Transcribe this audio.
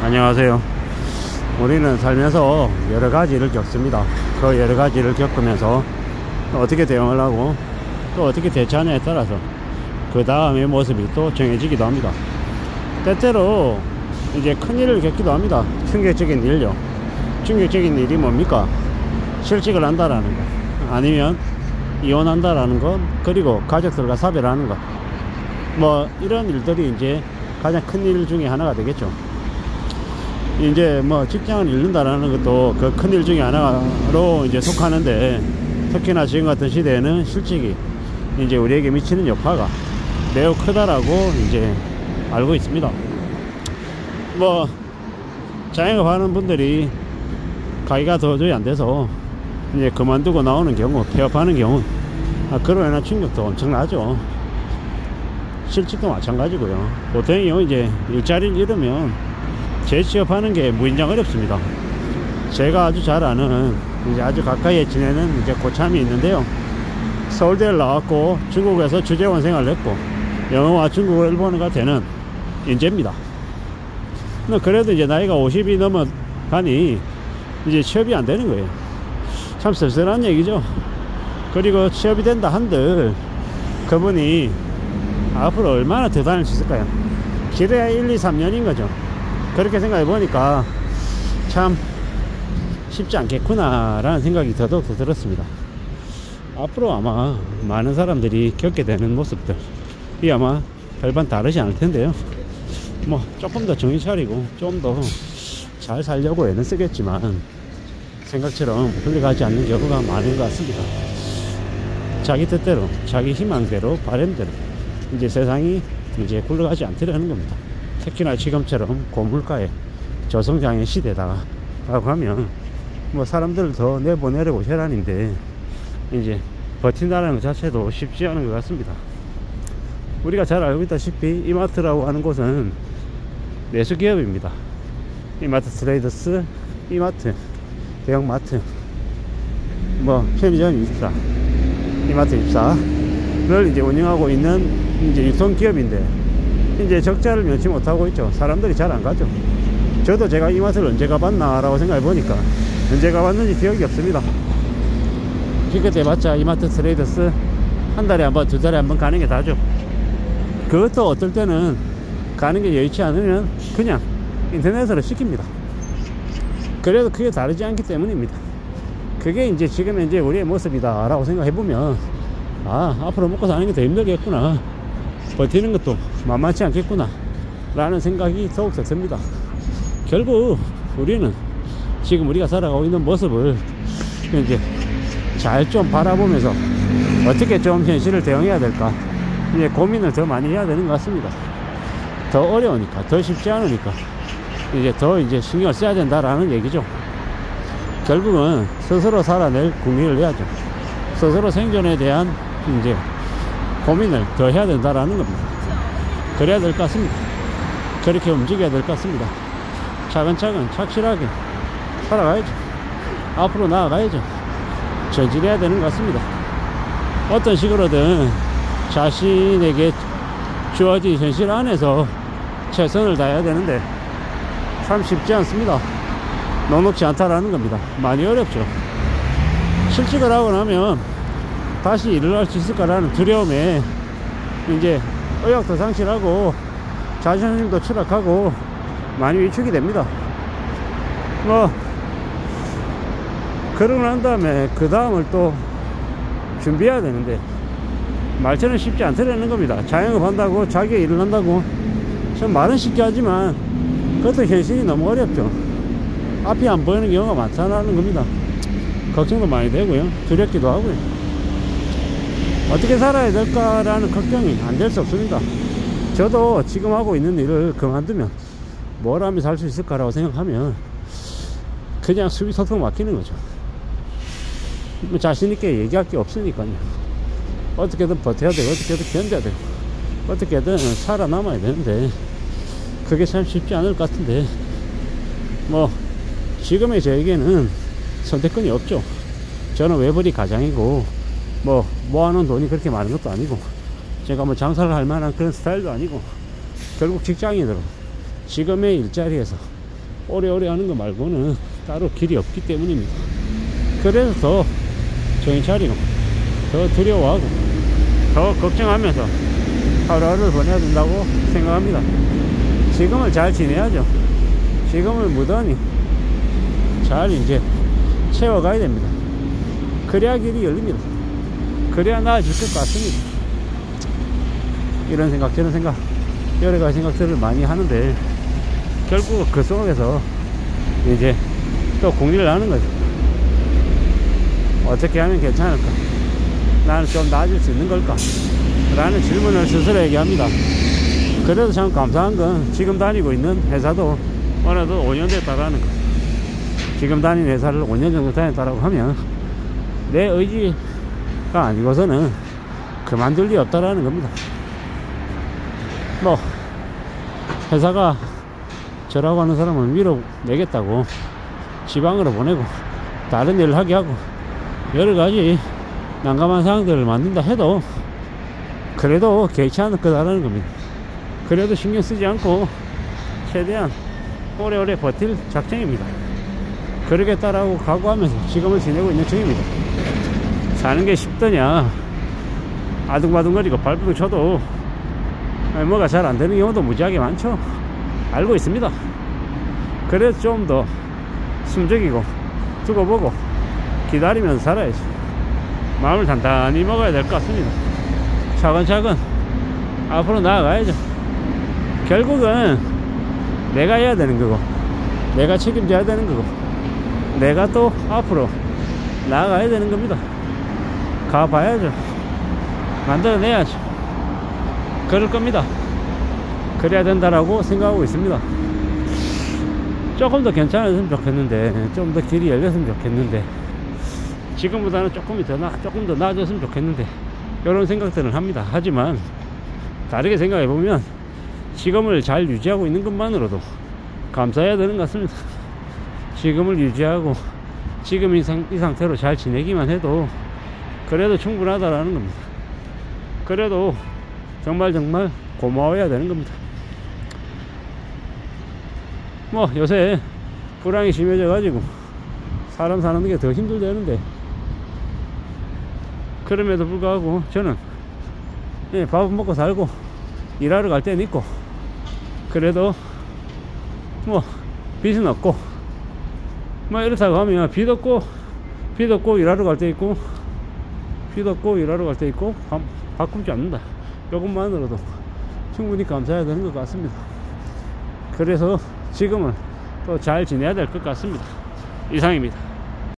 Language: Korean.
안녕하세요. 우리는 살면서 여러 가지를 겪습니다. 그 여러 가지를 겪으면서 또 어떻게 대응을 하고 또 어떻게 대처하냐에 따라서 그 다음의 모습이 또 정해지기도 합니다. 때때로 이제 큰 일을 겪기도 합니다. 충격적인 일요. 충격적인 일이 뭡니까? 실직을 한다라는 것, 아니면 이혼한다라는 것, 그리고 가족들과 사별하는 것, 뭐 이런 일들이 이제 가장 큰 일 중에 하나가 되겠죠. 이제 뭐 직장을 잃는다라는 것도 그 큰 일 중에 하나로 이제 속하는데, 특히나 지금 같은 시대에는 실직이 이제 우리에게 미치는 여파가 매우 크다라고 이제 알고 있습니다. 뭐 자영업 하는 분들이 가게가 도저히 안 돼서 이제 그만두고 나오는 경우, 폐업하는 경우, 그로 인한 충격도 엄청나죠. 실직도 마찬가지고요. 보통의 경우 이제 일자리를 잃으면 재취업하는 게 무인장 어렵습니다. 제가 아주 잘 아는, 이제 아주 가까이에 지내는 이제 고참이 있는데요. 서울대를 나왔고 중국에서 주재원 생활을 했고 영어와 중국어 일본어가 되는 인재입니다. 그래도 이제 나이가 50이 넘어가니 이제 취업이 안 되는 거예요. 참 씁쓸한 얘기죠. 그리고 취업이 된다 한들 그분이 앞으로 얼마나 더 다닐 수 있을까요? 길어야 1, 2, 3년인 거죠. 그렇게 생각해 보니까 참 쉽지 않겠구나 라는 생각이 더더욱 더 들었습니다. 앞으로 아마 많은 사람들이 겪게 되는 모습들이 아마 별반 다르지 않을 텐데요. 뭐 조금 더 정신 차리고 좀 더 잘 살려고 애는 쓰겠지만 생각처럼 흘러가지 않는 경우가 많은 것 같습니다. 자기 뜻대로, 자기 희망대로, 바람대로 이제 세상이 이제 굴러가지 않으려는 겁니다. 특히나 지금처럼 고물가의 저성장의 시대다 라고 하면 뭐 사람들을 더 내보내려고 혈안인데 이제 버틴다는 것 자체도 쉽지 않은 것 같습니다. 우리가 잘 알고 있다시피 이마트라고 하는 곳은 내수기업입니다. 이마트 트레이더스, 이마트, 대형마트, 뭐 편의점 24, 이마트 24를 이제 운영하고 있는 이제 유통기업인데 이제 적자를 면치 못하고 있죠. 사람들이 잘 안 가죠. 저도 제가 이마트를 언제 가봤나 라고 생각해 보니까 언제 가봤는지 기억이 없습니다. 기껏 해봤자 이마트 트레이더스 한 달에 한 번, 두 달에 한 번 가는 게 다죠. 그것도 어떨 때는 가는 게 여의치 않으면 그냥 인터넷으로 시킵니다. 그래도 그게 다르지 않기 때문입니다. 그게 이제 지금 이제 우리의 모습이다 라고 생각해 보면, 아, 앞으로 먹고 사는 게 더 힘들겠구나, 버티는 것도 만만치 않겠구나 라는 생각이 더욱 듭니다. 결국 우리는 지금 우리가 살아가고 있는 모습을 이제 잘 좀 바라보면서 어떻게 좀 현실을 대응해야 될까, 이제 고민을 더 많이 해야 되는 것 같습니다. 더 어려우니까, 더 쉽지 않으니까 이제 더 이제 신경을 써야 된다라는 얘기죠. 결국은 스스로 살아낼 국리를 해야죠. 스스로 생존에 대한 이제 고민을 더 해야 된다라는 겁니다. 그래야 될 것 같습니다. 그렇게 움직여야 될 것 같습니다. 차근차근 착실하게 살아가야죠. 앞으로 나아가야죠. 전진해야 되는 것 같습니다. 어떤 식으로든 자신에게 주어진 현실 안에서 최선을 다해야 되는데 참 쉽지 않습니다. 녹록지 않다라는 겁니다. 많이 어렵죠. 실직을 하고 나면 다시 일을 할 수 있을까라는 두려움에 이제 의욕도 상실하고 자존심도 추락하고 많이 위축이 됩니다. 뭐 그러고 난 다음에 그 다음을 또 준비해야 되는데 말처럼 쉽지 않다는 겁니다. 자영업 한다고, 자기 일을 한다고 참 말은 쉽게 하지만 그것도 현실이 너무 어렵죠. 앞이 안 보이는 경우가 많다는 겁니다. 걱정도 많이 되고요, 두렵기도 하고요. 어떻게 살아야 될까라는 걱정이 안 될 수 없습니다. 저도 지금 하고 있는 일을 그만두면 뭘 하면 살 수 있을까라고 생각하면 그냥 수비 턱턱 막히는 거죠. 자신있게 얘기할 게 없으니까요. 어떻게든 버텨야 되고 어떻게든 견뎌야 되고 어떻게든 살아남아야 되는데 그게 참 쉽지 않을 것 같은데, 뭐 지금의 저에게는 선택권이 없죠. 저는 외벌이 가장이고 뭐 모아놓은 돈이 그렇게 많은 것도 아니고 제가 뭐 장사를 할 만한 그런 스타일도 아니고, 결국 직장인으로 지금의 일자리에서 오래오래 하는 거 말고는 따로 길이 없기 때문입니다. 그래서 더 정신 차리고 더 두려워하고 더 걱정하면서 하루하루를 보내야 된다고 생각합니다. 지금을 잘 지내야죠. 지금을 무던히 잘 이제 채워가야 됩니다. 그래야 길이 열립니다. 그래야 나아질 것 같습니다. 이런 생각 저런 생각 여러가지 생각들을 많이 하는데 결국 그 속에서 이제 또 궁리를 하는 거죠. 어떻게 하면 괜찮을까? 나는 좀 나아질 수 있는 걸까? 라는 질문을 스스로에게 합니다. 그래도 참 감사한 건 지금 다니고 있는 회사도 어느덧 5년 됐다라는 거. 지금 다니는 회사를 5년 정도 다녔다라고 하면 내 의지가 아니고서는 그만둘 리 없다라는 겁니다. 뭐 회사가 저라고 하는 사람을 밀어내겠다고 지방으로 보내고 다른 일을 하게 하고 여러가지 난감한 상황들을 만든다 해도 그래도 개의치 않을 거다라는 겁니다. 그래도 신경 쓰지 않고 최대한 오래오래 버틸 작정입니다. 그러겠다라고 각오하면서 지금을 지내고 있는 중입니다. 사는 게 쉽더냐, 아둥바둥거리고 발버둥 쳐도 뭐가 잘 안 되는 경우도 무지하게 많죠. 알고 있습니다. 그래서 좀 더 숨죽이고 두고 보고 기다리면서 살아야지. 마음을 단단히 먹어야 될 것 같습니다. 차근차근 앞으로 나아가야죠. 결국은 내가 해야 되는 거고 내가 책임져야 되는 거고 내가 또 앞으로 나아가야 되는 겁니다. 가봐야죠. 만들어내야죠. 그럴 겁니다. 그래야 된다라고 생각하고 있습니다. 조금 더 괜찮았으면 좋겠는데, 좀 더 길이 열렸으면 좋겠는데, 지금보다는 조금 더 나아졌으면 좋겠는데, 이런 생각들을 합니다. 하지만 다르게 생각해 보면 지금을 잘 유지하고 있는 것만으로도 감사해야 되는 것 같습니다. 지금을 유지하고 지금 이 상태로 잘 지내기만 해도 그래도 충분하다라는 겁니다. 그래도 정말 고마워해야 되는 겁니다. 뭐 요새 불황이 심해져 가지고 사람 사는 게 더 힘들다는데, 그럼에도 불구하고 저는 밥은 먹고 살고 일하러 갈 때는 있고, 그래도 뭐 빚은 없고 뭐 이렇다고 하면 빚 없고 일하러 갈 때 있고, 빚 없고 일하러 갈 때 있고 밥 굶지 않는다. 이것만으로도 충분히 감사해야 되는 것 같습니다. 그래서 지금은 또 잘 지내야 될 것 같습니다. 이상입니다.